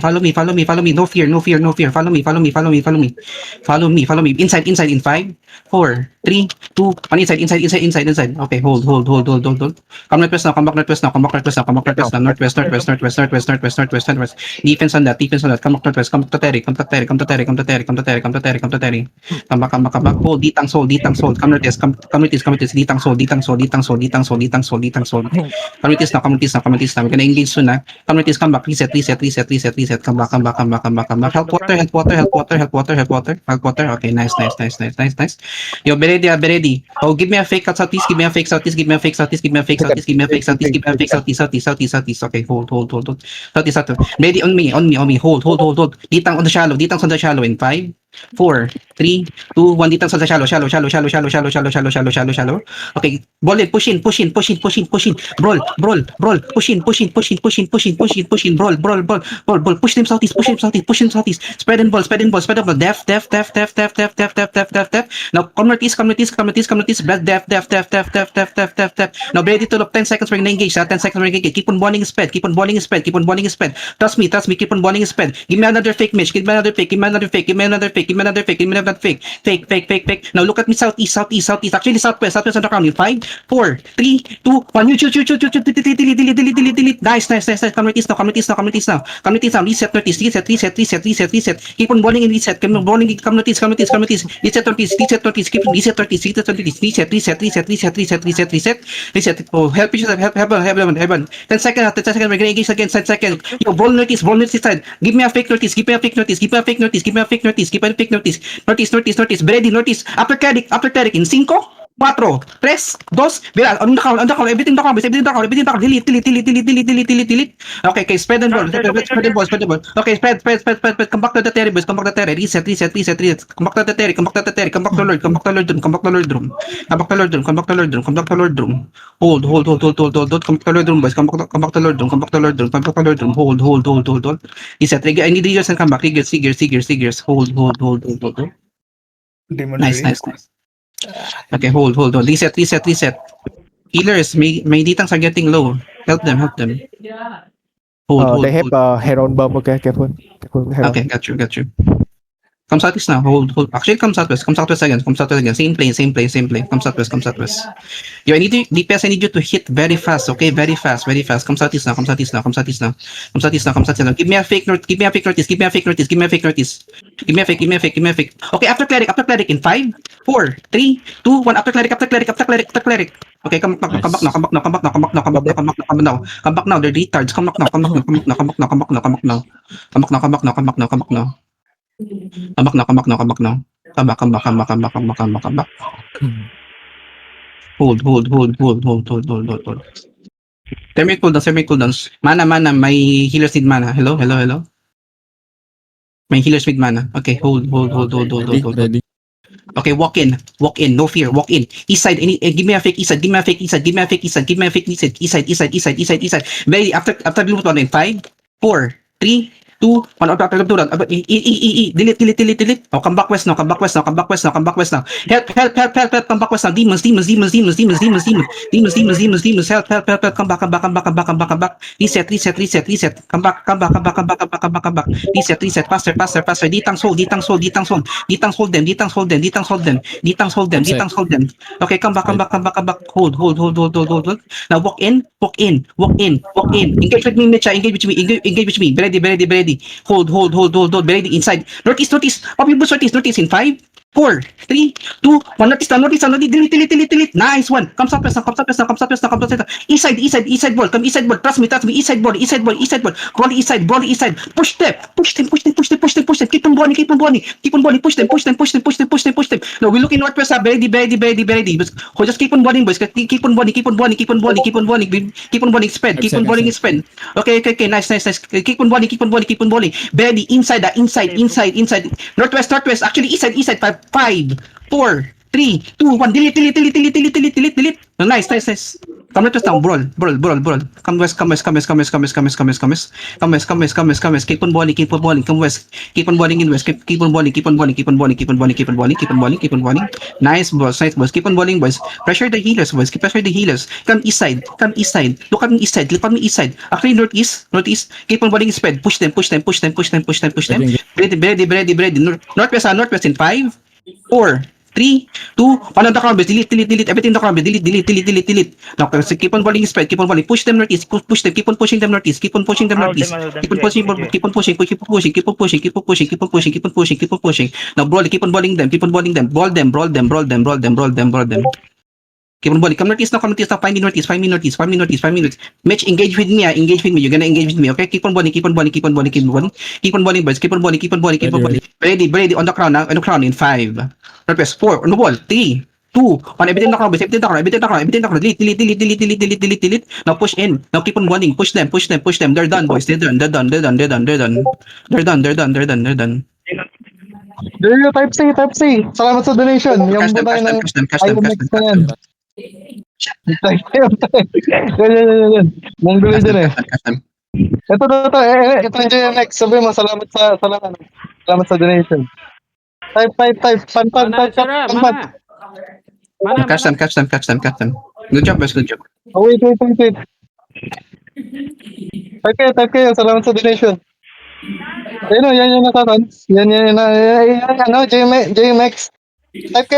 Follow me, follow me, follow me. No fear, no fear, no fear. Follow me, follow me, follow me, follow me. Follow me, follow me. Inside, inside, in 5, 4, 3, 2, 1. Inside, inside, inside, inside, inside. Okay, hold. Come northwest now, come back northwest now, come back northwest now, come back northwest now. Northwest, northwest, northwest, northwest, northwest, northwest, northwest. Defense on that, defense on that. Come back northwest, come to Terry, come to Terry, come to Terry, come to Terry, come to Terry, come to Terry, come to Terry. Come back, come back, come back. Hold, ditang soul, ditang soul. Come northwest, come northwest, come northwest. Ditang soul, ditang soul, ditang soul, ditang soul, ditang soul, ditang soul. Come northwest now, come northwest now, come northwest now. We're gonna engage soon na. Come northwest, come back, reset, reset, reset, reset, reset. Come back, come back, come back, come back, come back. Help water, help water, help water, help water, help water, help water. Okay, nice, nice, nice, nice, nice, nice. Yo, be ready, be ready. Oh, give me a fake out southeast, give me a fake southeast, give me a fake southeast, give me a fake southeast, give me a fake southeast, give me a fake southeast, southeast, southeast, southeast. Okay, hold. Southeast, southeast. Ready on me, on me, on me. Hold. Ditang on the shallow, ditang on the shallow in 5, 4, 3, 2, 1. Ditang on the shallow. Okay, ball in, push in. Brawl. Push in. Brawl. Push them southeast. Spread and ball. Def. Now convert east. Def. Now ready to look. 10 seconds. We're gonna engage. 10 seconds. We're gonna engage. Keep on balling speed. Trust me. Keep on balling speed. Give me another fake match. Give me another fake. Fake. Now look at me southeast. Actually southwest on the ground. In 5, 4, 3, 2, 1. You shoot. Delete. Nice. Come east now. Reset. Keep on balling and reset. Come notice. Reset. Keep reset. Reset. Oh, help each other. Help. 10 seconds. We're gonna engage again. 10 seconds. Yo, ball notice side. Give me a fake notice. Keep a fake notice. Notice. Ready, notice. After cleric in 5, 4, 3, 2, on the count, everything the count, delete. Okay, spread and ball. Okay, spread. Come back to the terry, boys. Reset. Come back to the terry. Come back to Lord room. Come back to Lord room. Hold. Come back to Lord room, boys. Come back to Lord room. Hold. Reset. I need Riggers and come back. Riggers. Hold. Nice. Okay, hold. Reset. Healers, may ditang are getting low. Help them. Hold. They have Heron bomb. Okay, careful. Heron. Okay, got you. Come southeast now. Hold. Actually, come southwest again. Same plane. Come southwest. Yo, DPS, I need you to hit very fast. Okay, very fast. Come southeast now. Give me a fake notice. Give me a fake. Okay, after cleric in 5, 4, 3, 2, 1. After cleric. Okay, come back now. They're retards. Come back now. Come back. Hold. Thermic cooldowns. Mana, may healers need mana. Hello. May healers need mana. Okay, hold. Ready. Okay, walk in. No fear. Walk in. East side. Give me a fake east side. East side. Very after blue button in 5, 4, 3, 2, 1. Delete. Oh, come back west now. Help. Come back west now. Come back west now. Demons. Help. Come back. Reset. Come back. Reset. Faster. Ditang soul them. Okay, come back. Hold. Now walk in. Engage with me, Mitcha. Engage with me. Ready. Hold. Ready inside. Northeast. Copy boost northeast in 5, 4, 3, 2, 1. Notice down. Delete. Nice one. Come southwest now. East side ball. Come east side ball. Trust me. East side ball. Brawl east side. Push them. Keep on balling. Push them. No, we're looking northwest. Ready. Just keep on balling, boys. Keep on balling. Spread. Okay. Nice. Keep on balling. Ready. Inside. Northwest. Actually, east side. 5, 4, 3, 2, 1. Delete. Nice. Come right west now, brawl. Come west, come west, come west, come west, come west, come west, come west, come west. Come west, come west, come west, come west. Keep on balling, keep on balling, come west. Keep on balling in west, keep on balling, keep on balling, keep on balling, keep on balling, keep on balling, keep on balling, keep on balling. Nice boys, nice boys. Keep on balling, boys. Pressure the healers, boys. Keep pressure the healers. Come east side, come east side. Look at me east side, look at me east side. Actually northeast, northeast. Keep on balling spread. Push them, push them, push them, push them, push them, push them. Ready. Northwest, in 5, 4, 3, 2, 1 on the crowd base. Delete. Everything in the crowd base. Delete. Now, keep on balling spread. Keep on balling. Push them northeast. Push them. Keep on pushing them northeast. Keep on pushing them northeast. Keep on pushing. Keep on pushing. Keep on pushing. Keep on pushing. Keep on pushing. Keep on pushing. Keep on pushing. Keep on pushing. Now, brawl. Keep on balling them. Keep on balling them. Brawl them. Keep on balling. Come northeast now. 5 minutes. 5 minutes. Mitch, engage with me. Engage with me. You're gonna engage with me. Okay? Keep on balling. Keep on balling, boys. Keep on balling. Ready. On the crown now. On the crown in 5. Northwest 4. On the wall. 3, 2, 1. Everything in the crown. Everything in the crown. Delete. Now push in. Now keep on balling. Push them. They're done, boys. They're done. Yo, type C. Salamat sa donation. Yung butay ng IMX na yan. Type C. Yan. Mongoloid dyan eh. Catch them. Ito. Ito yung JMX. Sabi mo, salamat sa donation. Type. Pan. Catch them. Good job, boys. Good job. Oh, wait. Type kayo. Salamat sa donation. Yan yung nakakans. Yan, JMX. Type kayo.